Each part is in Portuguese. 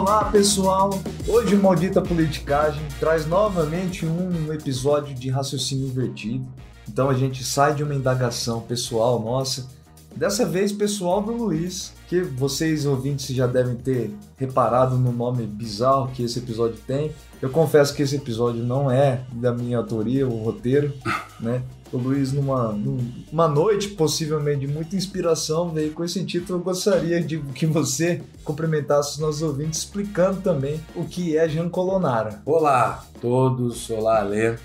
Olá pessoal, hoje o Maldita Politicagem traz novamente um episódio de raciocínio invertido. Então a gente sai de uma indagação pessoal nossa, dessa vez pessoal do Luiz, que vocês ouvintes já devem ter reparado no nome bizarro que esse episódio tem. Eu confesso que esse episódio não é da minha autoria, o roteiro, né? O Luiz, numa noite, possivelmente de muita inspiração, veio com esse título. Eu gostaria de que você cumprimentasse os nossos ouvintes, explicando também o que é Jean Colonara. Olá a todos, olá Alê.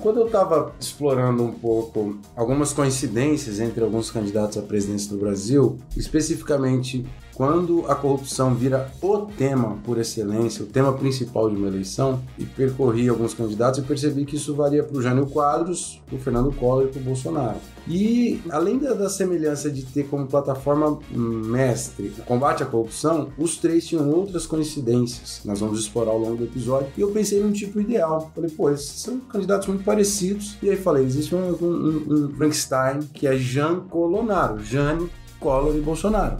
Quando eu estava explorando um pouco algumas coincidências entre alguns candidatos à presidência do Brasil, especificamente quando a corrupção vira o tema por excelência, o tema principal de uma eleição, e percorri alguns candidatos e percebi que isso valia para o Jânio Quadros, para o Fernando Collor e para o Bolsonaro. E além da semelhança de ter como plataforma mestre o combate à corrupção, os três tinham outras coincidências, que nós vamos explorar ao longo do episódio, e eu pensei num tipo ideal. Falei, esses são candidatos muito parecidos, e aí falei, existe um Frankenstein que é Jean Colonaro, Jânio, Collor e Bolsonaro.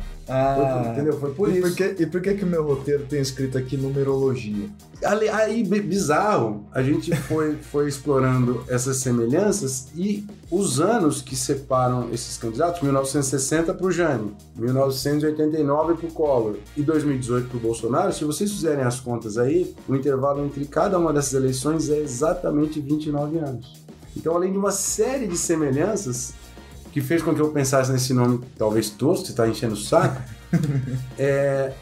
Entendeu? Foi por isso. E por que o meu roteiro tem escrito aqui numerologia? Aí, bizarro, a gente foi explorando essas semelhanças e os anos que separam esses candidatos, 1960 para o Jânio, 1989 para o Collor e 2018 para o Bolsonaro, se vocês fizerem as contas aí, o intervalo entre cada uma dessas eleições é exatamente 29 anos. Então, além de uma série de semelhanças, que fez com que eu pensasse nesse nome talvez tosco, você está enchendo o saco,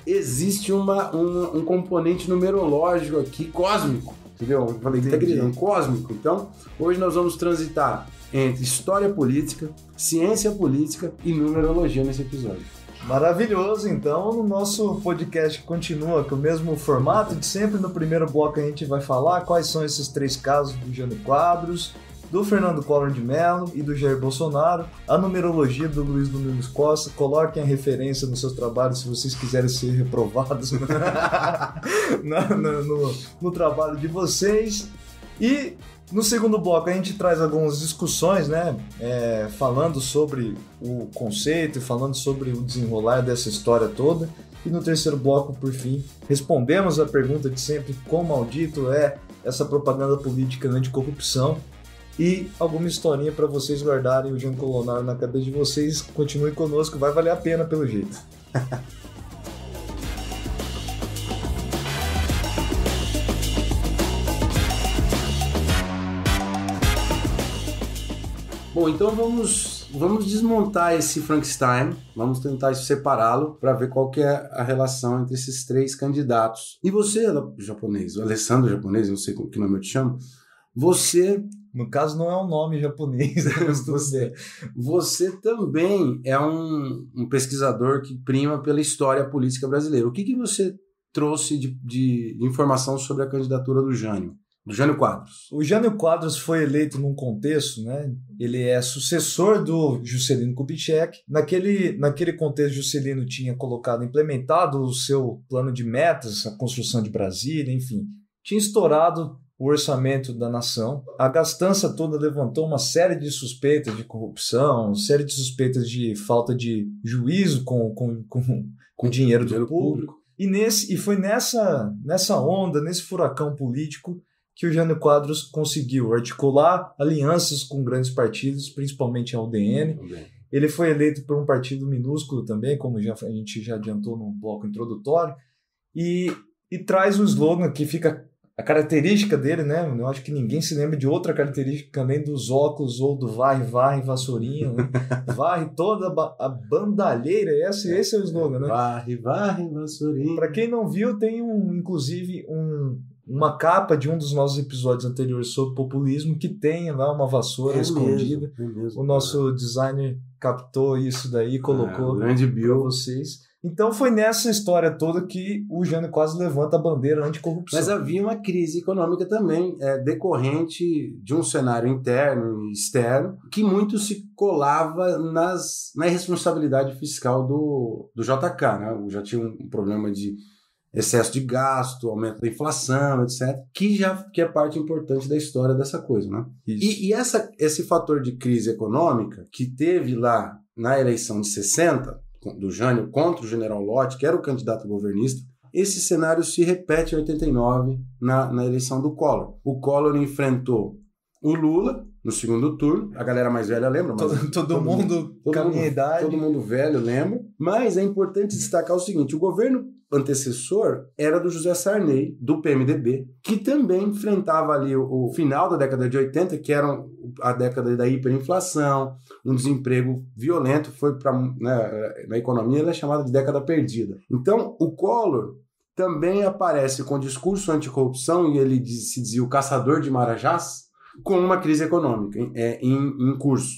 existe um componente numerológico aqui, cósmico, entendeu? Eu falei que tá gritando, cósmico. Então, hoje nós vamos transitar entre história política, ciência política e numerologia nesse episódio. Maravilhoso, então o nosso podcast continua com o mesmo formato de sempre. No primeiro bloco a gente vai falar quais são esses três casos do Jânio Quadros, do Fernando Collor de Mello e do Jair Bolsonaro, a numerologia do Luiz Domingos Costa. Coloquem a referência nos seus trabalhos se vocês quiserem ser reprovados no trabalho de vocês. E no segundo bloco a gente traz algumas discussões, né? Falando sobre o conceito, falando sobre o desenrolar dessa história toda. E no terceiro bloco, por fim, respondemos a pergunta de sempre: quão maldito é essa propaganda política anticorrupção? E alguma historinha para vocês guardarem o Jean Colonaro na cabeça de vocês. Continuem conosco, vai valer a pena pelo jeito. Bom, então vamos desmontar esse Frankenstein, vamos tentar separá-lo para ver qual que é a relação entre esses três candidatos. E você, japonês, o Alessandro japonês, não sei que nome eu te chamo, você... No caso, não é um nome japonês. Você também é um pesquisador que prima pela história política brasileira. O que você trouxe de informação sobre a candidatura do Jânio Quadros? O Jânio Quadros foi eleito num contexto, né? Ele é sucessor do Juscelino Kubitschek. Naquele contexto, Juscelino tinha implementado o seu plano de metas, a construção de Brasília, enfim. Tinha estourado o orçamento da nação. A gastança toda levantou uma série de suspeitas de corrupção, uma série de suspeitas de falta de juízo com o dinheiro do público. E foi nessa onda, nesse furacão político, que o Jânio Quadros conseguiu articular alianças com grandes partidos, principalmente a UDN. Ele foi eleito por um partido minúsculo também, como a gente já adiantou no bloco introdutório, e traz um slogan que fica... A característica dele, né? Eu acho que ninguém se lembra de outra característica além dos óculos ou do varre, vassourinha, né? Varre toda a bandalheira, esse é o slogan, né? Varre, vassourinha. Para quem não viu, tem inclusive uma capa de um dos nossos episódios anteriores sobre populismo que tem lá uma vassoura escondida. Mesmo, o nosso designer captou isso daí e colocou para vocês. Então foi nessa história toda que o Jânio quase levanta a bandeira anticorrupção. Mas havia uma crise econômica também, decorrente de um cenário interno e externo, que muito se colava na irresponsabilidade fiscal do JK, né? Já tinha um problema de excesso de gasto, aumento da inflação, etc., que é parte importante da história dessa coisa, né? E esse fator de crise econômica que teve lá na eleição de 60, do Jânio contra o general Lott, que era o candidato governista, esse cenário se repete em 89 na eleição do Collor. O Collor enfrentou o Lula no segundo turno, a galera mais velha lembra, mas todo mundo com a minha idade. Todo mundo velho lembra, mas é importante destacar o seguinte, o governo antecessor era do José Sarney, do PMDB, que também enfrentava ali o final da década de 80, que era a década da hiperinflação, um desemprego violento, foi para na economia, ela é chamada de década perdida. Então, o Collor também aparece com discurso anticorrupção, e ele se dizia o caçador de marajás, com uma crise econômica em curso.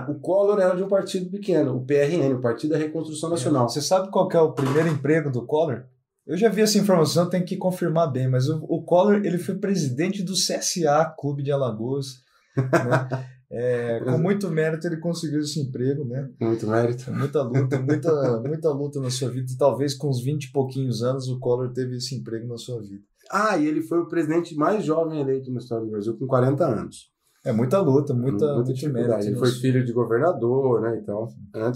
O Collor era de um partido pequeno, o PRN, o Partido da Reconstrução Nacional. Você sabe qual que é o primeiro emprego do Collor? Eu já vi essa informação, tenho que confirmar bem, mas o Collor ele foi presidente do CSA, Clube de Alagoas, né? Com muito mérito ele conseguiu esse emprego, né? Muito mérito. Muita luta, muita luta na sua vida. Talvez com uns 20 e pouquinhos anos o Collor teve esse emprego na sua vida. E ele foi o presidente mais jovem eleito na história do Brasil, com 40 anos. Muita luta, muita dificuldade. Ele foi filho de governador, né? Então,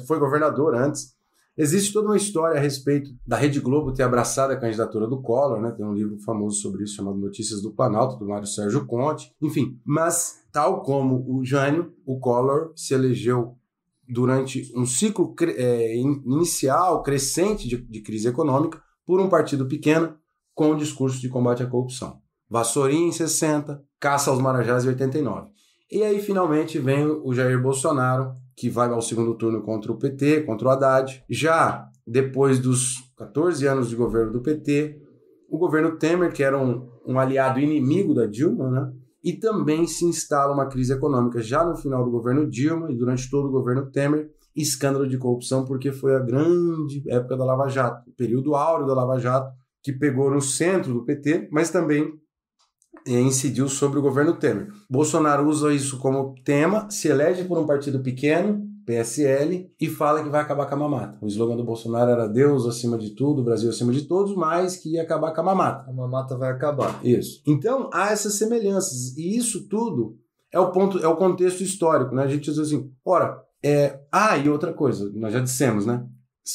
foi governador antes. Existe toda uma história a respeito da Rede Globo ter abraçado a candidatura do Collor, né? Tem um livro famoso sobre isso chamado Notícias do Planalto, do Mário Sérgio Conte. Enfim, mas tal como o Jânio, o Collor se elegeu durante um ciclo inicial, crescente de crise econômica, por um partido pequeno com um discurso de combate à corrupção. Vassourinha em 60, caça aos marajás em 89. E aí, finalmente, vem o Jair Bolsonaro, que vai ao segundo turno contra o PT, contra o Haddad. Já depois dos 14 anos de governo do PT, o governo Temer, que era um aliado inimigo da Dilma, né? E também se instala uma crise econômica já no final do governo Dilma e durante todo o governo Temer, escândalo de corrupção, porque foi a grande época da Lava Jato, o período áureo da Lava Jato, que pegou no centro do PT, mas também incidiu sobre o governo Temer. Bolsonaro usa isso como tema, se elege por um partido pequeno, PSL, e fala que vai acabar com a mamata. O slogan do Bolsonaro era Deus acima de tudo, Brasil acima de todos, mas que ia acabar com a mamata. A mamata vai acabar. Isso. Então, há essas semelhanças, e isso tudo é o contexto histórico, né? A gente diz assim, e outra coisa, nós já dissemos, né?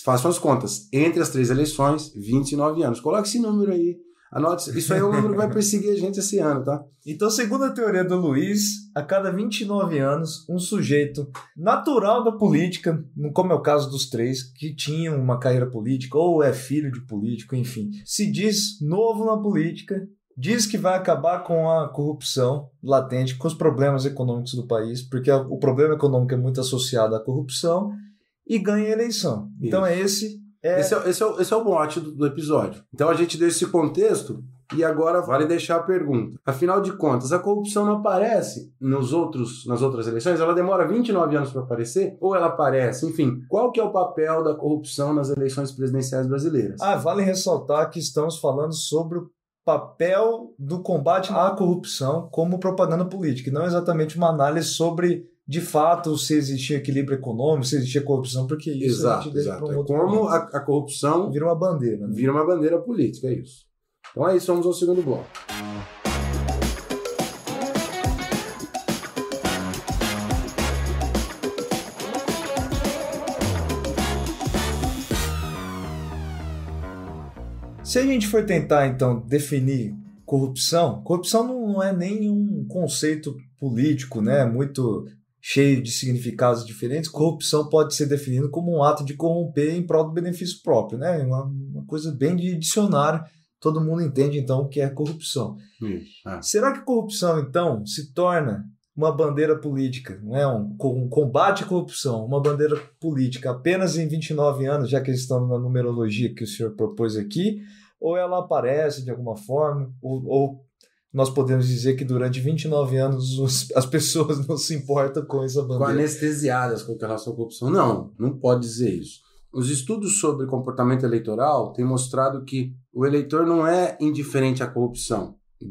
Façam as contas. Entre as 3 eleições, 29 anos. Coloque esse número aí. Anote. Isso aí é o número que vai perseguir a gente esse ano, tá? Então, segundo a teoria do Luiz, a cada 29 anos, um sujeito natural da política, como é o caso dos 3, que tinham uma carreira política, ou é filho de político, enfim, se diz novo na política, diz que vai acabar com a corrupção latente, com os problemas econômicos do país, porque o problema econômico é muito associado à corrupção, e ganha a eleição. Então Esse é o mote do episódio. Então a gente deu esse contexto e agora vale deixar a pergunta. Afinal de contas, a corrupção não aparece nas outras eleições? Ela demora 29 anos para aparecer? Ou ela aparece? Enfim, qual que é o papel da corrupção nas eleições presidenciais brasileiras? Vale ressaltar que estamos falando sobre o papel do combate à corrupção como propaganda política, e não exatamente uma análise sobre, de fato, se existia equilíbrio econômico, se existia corrupção, porque isso a gente deixa para um outro como a corrupção vira uma bandeira. Né? Vira uma bandeira política, é isso. Então é isso, vamos ao segundo bloco. Se a gente for tentar, então, definir corrupção não é nenhum conceito político, né, muito cheio de significados diferentes. Corrupção pode ser definida como um ato de corromper em prol do benefício próprio, né, uma coisa bem de dicionário, todo mundo entende, então, o que é corrupção. Será que corrupção, então, se torna uma bandeira política, né? Um combate à corrupção, uma bandeira política apenas em 29 anos, já que estamos na numerologia que o senhor propôs aqui, ou ela aparece de alguma forma, ou nós podemos dizer que durante 29 anos as pessoas não se importam com essa bandeira? Com anestesiadas com relação à corrupção. Não pode dizer isso. Os estudos sobre comportamento eleitoral têm mostrado que o eleitor não é indiferente à corrupção em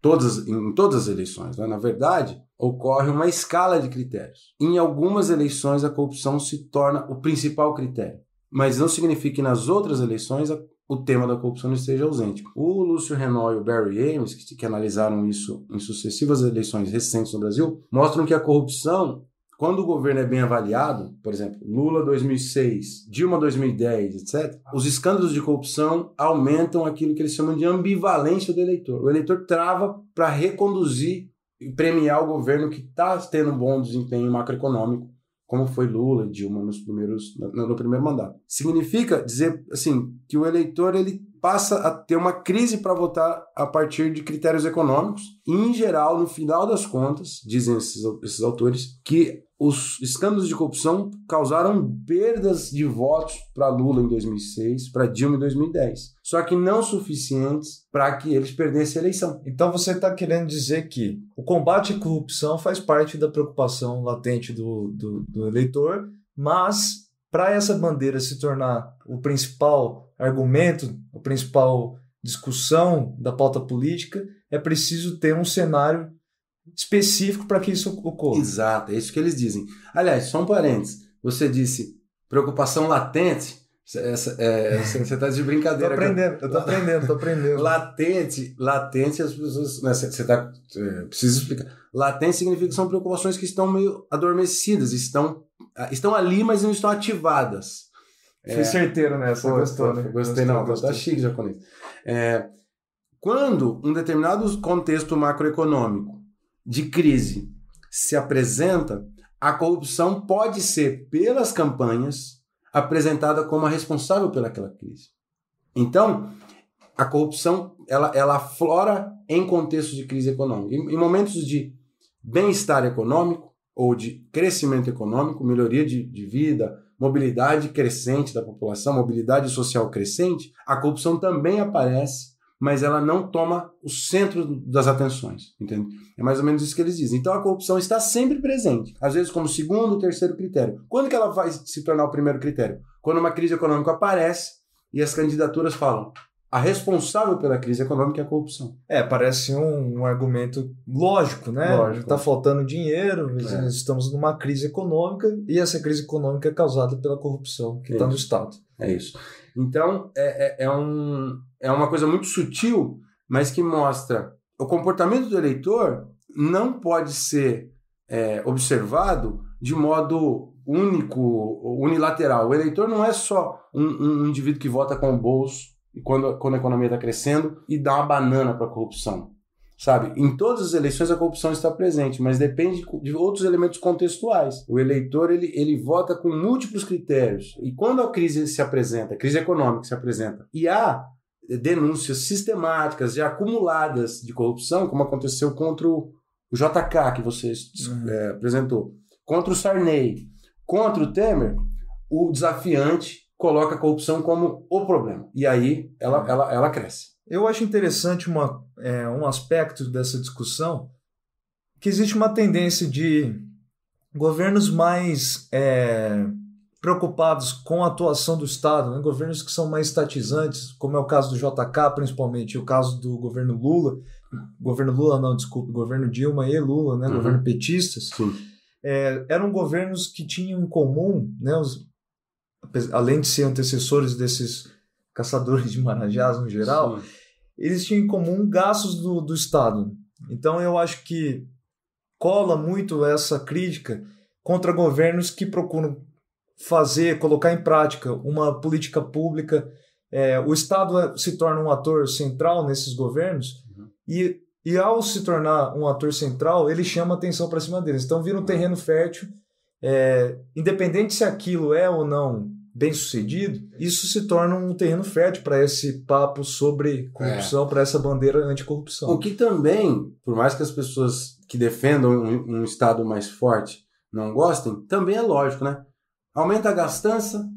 todas as eleições. Né? Na verdade, ocorre uma escala de critérios. Em algumas eleições, a corrupção se torna o principal critério, mas não significa que nas outras eleições o tema da corrupção não esteja ausente. O Lúcio Renault e o Barry Ames, que analisaram isso em sucessivas eleições recentes no Brasil, mostram que a corrupção quando o governo é bem avaliado, por exemplo, Lula 2006, Dilma 2010, etc., os escândalos de corrupção aumentam aquilo que eles chamam de ambivalência do eleitor. O eleitor trava para reconduzir e premiar o governo que está tendo um bom desempenho macroeconômico, como foi Lula e Dilma no primeiro mandato. Significa dizer assim, que o eleitor ele passa a ter uma crise para votar a partir de critérios econômicos e, em geral, no final das contas, dizem esses autores, que os escândalos de corrupção causaram perdas de votos para Lula em 2006, para Dilma em 2010. Só que não suficientes para que eles perdessem a eleição. Então você está querendo dizer que o combate à corrupção faz parte da preocupação latente do eleitor, mas para essa bandeira se tornar o principal argumento, a principal discussão da pauta política, é preciso ter um cenário específico para que isso ocorra. Exato, é isso que eles dizem. Aliás, só um parênteses, você disse preocupação latente, você está de brincadeira. Eu tô aprendendo. Latente as pessoas... precisa explicar. Latente significa que são preocupações que estão meio adormecidas, estão ali, mas não estão ativadas. Fui certeiro nessa, gostou, né? Gostei, tá chique japonês. Quando um determinado contexto macroeconômico de crise se apresenta, a corrupção pode ser, pelas campanhas, apresentada como a responsável pelaquela crise. Então, a corrupção ela aflora em contextos de crise econômica. Em momentos de bem-estar econômico ou de crescimento econômico, melhoria de vida, mobilidade crescente da população, mobilidade social crescente, a corrupção também aparece, mas ela não toma o centro das atenções, entende? É mais ou menos isso que eles dizem. Então a corrupção está sempre presente, às vezes como segundo, terceiro critério. Quando que ela vai se tornar o primeiro critério? Quando uma crise econômica aparece e as candidaturas falam: a responsável pela crise econômica é a corrupção. Parece um argumento lógico, né? Lógico. Está faltando dinheiro, estamos numa crise econômica e essa crise econômica é causada pela corrupção que está no Estado. É isso. Então, é uma coisa muito sutil, mas que mostra o comportamento do eleitor não pode ser observado de modo único, unilateral. O eleitor não é só um indivíduo que vota com o bolso quando a economia está crescendo e dá uma banana para a corrupção, sabe? Em todas as eleições a corrupção está presente, mas depende de outros elementos contextuais. O eleitor ele vota com múltiplos critérios e quando a crise se apresenta, a crise econômica se apresenta, e há denúncias sistemáticas e acumuladas de corrupção, como aconteceu contra o JK, que você apresentou, contra o Sarney, contra o Temer, o desafiante coloca a corrupção como o problema. E aí ela cresce. Eu acho interessante um aspecto dessa discussão, que existe uma tendência de governos mais preocupados com a atuação do Estado, né? Governos que são mais estatizantes, como é o caso do JK, principalmente, e o caso do governo Lula. Governo Dilma e Lula, né? Governo petistas. Sim. Eram governos que tinham em comum, né? Além de ser antecessores desses caçadores de marajás no geral, sim, eles tinham em comum gastos do Estado. Então eu acho que cola muito essa crítica contra governos que procuram colocar em prática uma política pública. O Estado se torna um ator central nesses governos, e ao se tornar um ator central, ele chama atenção para cima deles. Então vira um terreno fértil, independente se aquilo é ou não bem sucedido, isso se torna um terreno fértil para esse papo sobre corrupção, para essa bandeira anticorrupção. O que também, por mais que as pessoas que defendam um Estado mais forte não gostem, também é lógico, né? Aumenta a gastança,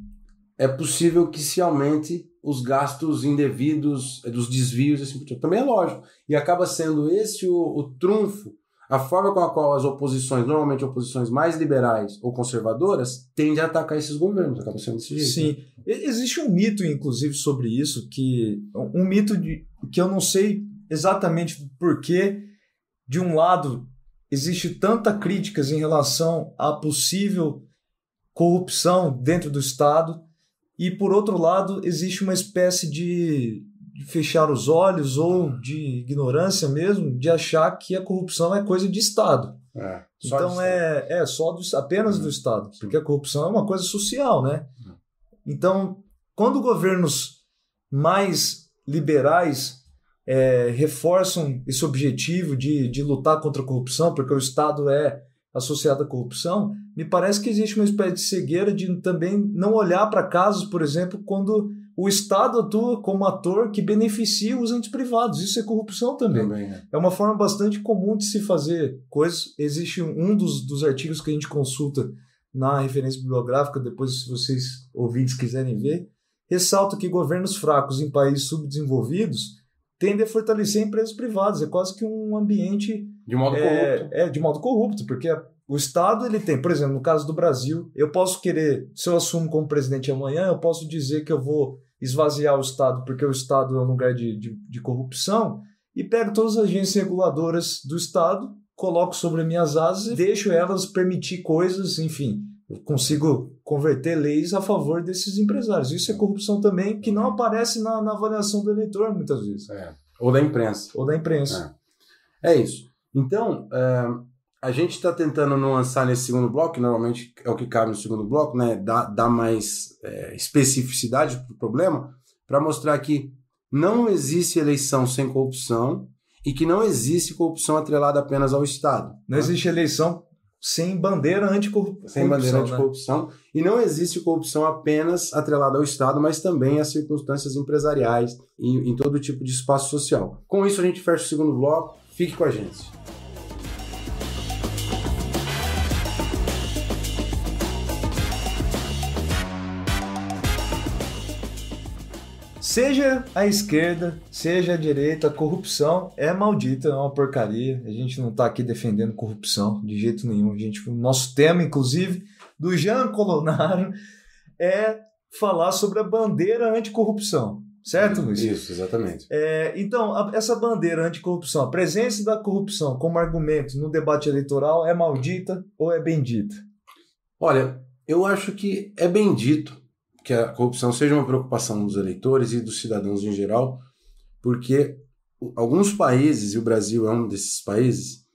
é possível que se aumente os gastos indevidos, dos desvios, assim, também é lógico. E acaba sendo esse o trunfo, a forma com a qual as oposições, normalmente oposições mais liberais ou conservadoras, tendem a atacar esses governos. Acaba sendo desse jeito. Sim. Existe um mito, inclusive, sobre isso, um mito que eu não sei exatamente por que, de um lado, existe tanta críticas em relação à possível corrupção dentro do Estado, e, por outro lado, existe uma espécie de fechar os olhos ou de ignorância mesmo, de achar que a corrupção é coisa de Estado. Então apenas do Estado, porque a corrupção é uma coisa social, né? Então, quando governos mais liberais reforçam esse objetivo de lutar contra a corrupção, porque o Estado é associado à corrupção, me parece que existe uma espécie de cegueira de também não olhar para casos, por exemplo, quando o Estado atua como ator que beneficia os entes privados. Isso é corrupção também. É uma forma bastante comum de se fazer coisas. Existe um dos artigos que a gente consulta na referência bibliográfica, depois, se vocês ouvintes quiserem ver, ressalta que governos fracos em países subdesenvolvidos tendem a fortalecer empresas privadas. É quase que um ambiente... De modo corrupto. De modo corrupto, porque o Estado, ele tem, por exemplo, no caso do Brasil, eu posso querer, se eu assumo como presidente amanhã, eu posso dizer que eu vou esvaziar o Estado, porque o Estado é um lugar de corrupção, e pego todas as agências reguladoras do Estado, coloco sobre minhas asas e deixo elas permitir coisas, enfim, eu consigo converter leis a favor desses empresários. Isso é corrupção também, que não aparece na avaliação do eleitor, muitas vezes. Ou da imprensa. Ou da imprensa. É isso. Então, a gente está tentando nuançar nesse segundo bloco, que normalmente é o que cabe no segundo bloco, né? Dar mais especificidade para o problema, para mostrar que não existe eleição sem corrupção e que não existe corrupção atrelada apenas ao Estado. Não existe eleição sem bandeira anticorrupção. Sem bandeira anticorrupção. E não existe corrupção apenas atrelada ao Estado, mas também às circunstâncias empresariais e em todo tipo de espaço social. Com isso, a gente fecha o segundo bloco. Fique com a gente. Seja a esquerda, seja a direita, a corrupção é maldita, é uma porcaria. A gente não está aqui defendendo corrupção de jeito nenhum. O nosso tema, inclusive, do Jean Colonaro, é falar sobre a bandeira anticorrupção. Certo, Luiz? Isso, exatamente. Então, essa bandeira anticorrupção, a presença da corrupção como argumento no debate eleitoral é maldita ou é bendita? Olha, eu acho que é bendito que a corrupção seja uma preocupação dos eleitores e dos cidadãos em geral, porque alguns países, e o Brasil é um desses países,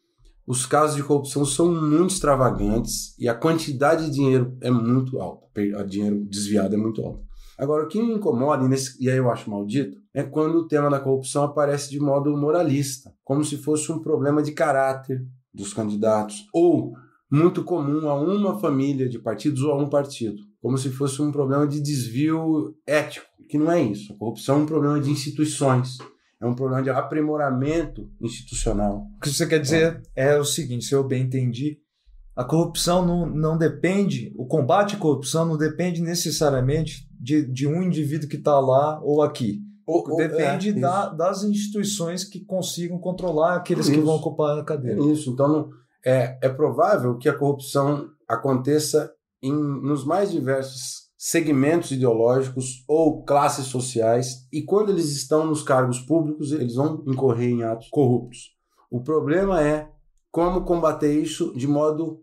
os casos de corrupção são muito extravagantes e a quantidade de dinheiro é muito alta, o dinheiro desviado é muito alto. Agora, o que me incomoda, e aí eu acho maldito, é quando o tema da corrupção aparece de modo moralista, como se fosse um problema de caráter dos candidatos, ou muito comum a uma família de partidos ou a um partido, como se fosse um problema de desvio ético, que não é isso. A corrupção é um problema de instituições, é um problema de aprimoramento institucional. O que você quer dizer é o seguinte, se eu bem entendi, a corrupção não depende, o combate à corrupção não depende necessariamente de um indivíduo que está lá ou aqui. Depende das instituições que consigam controlar aqueles que vão ocupar a cadeira. Isso, então é provável que a corrupção aconteça nos mais diversos segmentos ideológicos ou classes sociais, e quando eles estão nos cargos públicos, eles vão incorrer em atos corruptos. O problema é como combater isso de modo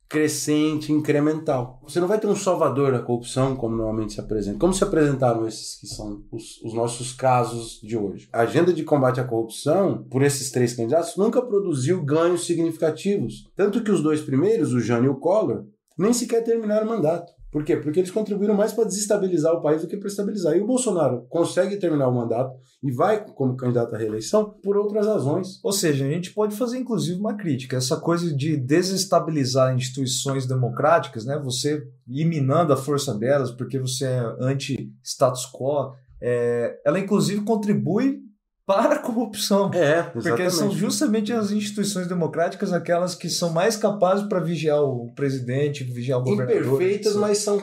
crescente, incremental. Você não vai ter um salvador da corrupção, como normalmente se apresenta. Como se apresentaram esses que são os nossos casos de hoje? A agenda de combate à corrupção, por esses três candidatos, nunca produziu ganhos significativos. Tanto que os dois primeiros, o Jânio e o Collor, nem sequer terminaram o mandato. Por quê? Porque eles contribuíram mais para desestabilizar o país do que para estabilizar. E o Bolsonaro consegue terminar o mandato e vai como candidato à reeleição por outras razões. Ou seja, a gente pode fazer inclusive uma crítica. Essa coisa de desestabilizar instituições democráticas, né? Você ir minando a força delas porque você é anti-status quo, ela inclusive contribui para a corrupção. Exatamente. Porque são justamente as instituições democráticas aquelas que são mais capazes para vigiar o presidente, vigiar o governador. Imperfeitas, mas são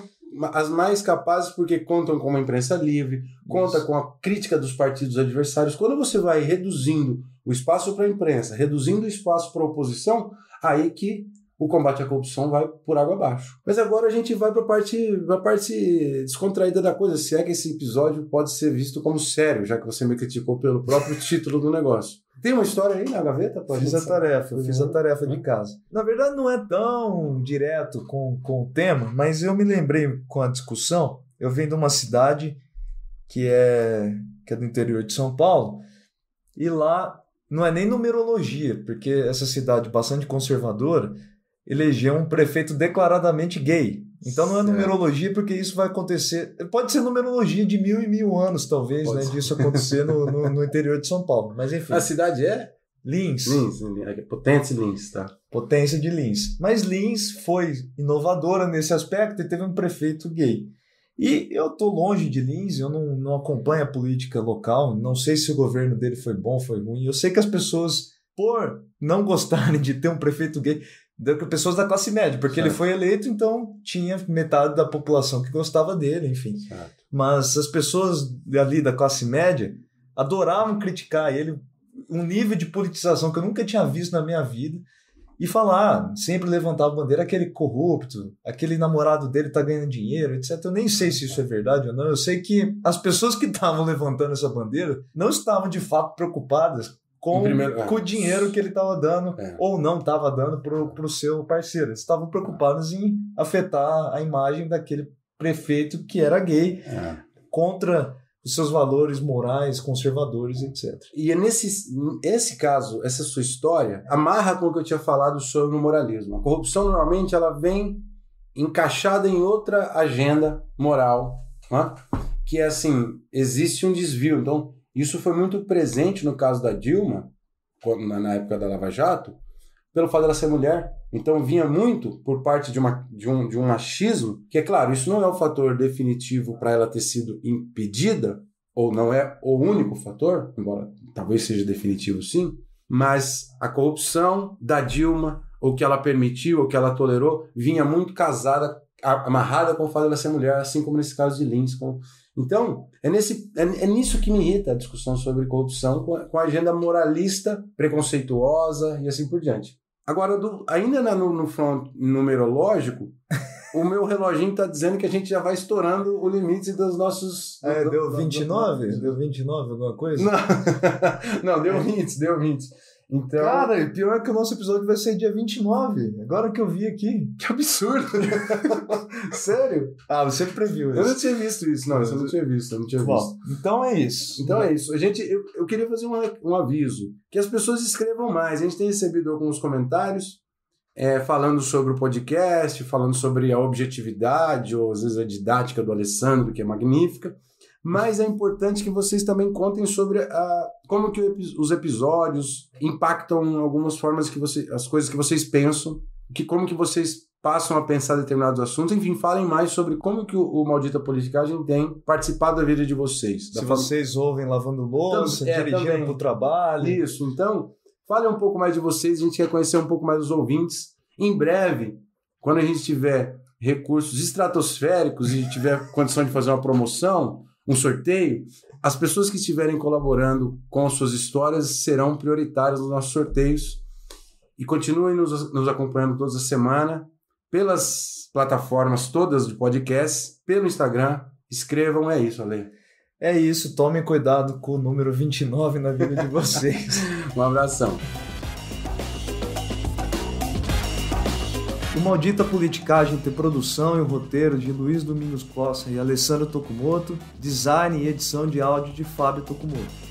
as mais capazes porque contam com uma imprensa livre, conta com a crítica dos partidos adversários. Quando você vai reduzindo o espaço para a imprensa, reduzindo o espaço para a oposição, aí que o combate à corrupção vai por água abaixo. Mas agora a gente vai para a parte descontraída da coisa, se é que esse episódio pode ser visto como sério, já que você me criticou pelo próprio título do negócio. Tem uma história aí na gaveta? Fiz a tarefa de casa. Na verdade não é tão direto com o tema, mas eu me lembrei com a discussão, eu venho de uma cidade que é do interior de São Paulo, e lá não é nem numerologia, porque essa cidade bastante conservadora elegeu um prefeito declaradamente gay. Então não é numerologia, porque isso vai acontecer... Pode ser numerologia de 1000 e 1000 anos, talvez, né, disso acontecer no interior de São Paulo. Mas enfim. A cidade é? Lins. Potência de Lins, tá? Potência de Lins. Mas Lins foi inovadora nesse aspecto e teve um prefeito gay. E eu estou longe de Lins, eu não acompanho a política local, não sei se o governo dele foi bom, foi ruim. Eu sei que as pessoas, por não gostarem de ter um prefeito gay, pessoas da classe média, porque ele foi eleito, então tinha metade da população que gostava dele, enfim. Certo. Mas as pessoas ali da classe média adoravam criticar ele, um nível de politização que eu nunca tinha visto na minha vida, e falar, sempre levantava a bandeira, aquele corrupto, aquele namorado dele tá ganhando dinheiro, etc. Eu nem sei se isso é verdade ou não, eu sei que as pessoas que estavam levantando essa bandeira não estavam de fato preocupadas com o dinheiro que ele estava dando ou não estava dando para o seu parceiro. Eles estavam preocupados em afetar a imagem daquele prefeito que era gay contra os seus valores morais, conservadores, etc. E é esse caso, essa sua história, amarra com o que eu tinha falado sobre o moralismo. A corrupção, normalmente, ela vem encaixada em outra agenda moral, né? Que é assim, existe um desvio. Então, isso foi muito presente no caso da Dilma, na época da Lava Jato, pelo fato dela ser mulher. Então vinha muito por parte de um machismo, que é claro, isso não é o fator definitivo para ela ter sido impedida, ou não é o único fator, embora talvez seja definitivo sim, mas a corrupção da Dilma, o que ela permitiu, o que ela tolerou, vinha muito casada, amarrada com o fato dela ser mulher, assim como nesse caso de Lins. Então, é nisso que me irrita a discussão sobre corrupção, com a agenda moralista, preconceituosa e assim por diante. Agora, ainda no front numerológico, o meu reloginho está dizendo que a gente já vai estourando o limite dos nossos... Deu 29? Deu 29 alguma coisa? Não, deu 20. Então... Cara, pior é que o nosso episódio vai ser dia 29. Agora que eu vi aqui. Que absurdo! Sério? Ah, você previu isso. Eu não tinha visto isso. Não, eu não tinha visto. Bom, então é isso. Eu queria fazer um aviso. Que as pessoas escrevam mais. A gente tem recebido alguns comentários falando sobre o podcast, falando sobre a objetividade, ou às vezes a didática do Alessandro, que é magnífica. Mas é importante que vocês também contem sobre como que os episódios impactam algumas formas as coisas que vocês pensam, como que vocês passam a pensar determinados assuntos. Enfim, falem mais sobre como que o Maldita Politicagem tem participado da vida de vocês. Se vocês ouvem lavando louça, dirigindo para o trabalho. Isso, então, falem um pouco mais de vocês, a gente quer conhecer um pouco mais dos ouvintes. Em breve, quando a gente tiver recursos estratosféricos e tiver condição de fazer uma promoção, um sorteio, as pessoas que estiverem colaborando com suas histórias serão prioritárias nos nossos sorteios. E continuem nos acompanhando toda a semana pelas plataformas todas de podcast, pelo Instagram. Escrevam, é isso, Ale. É isso, tomem cuidado com o número 29 na vida de vocês. Um abração. O Maldita Politicagem tem produção e roteiro de Luiz Domingos Costa e Alessandro Tokumoto, design e edição de áudio de Fábio Tokumoto.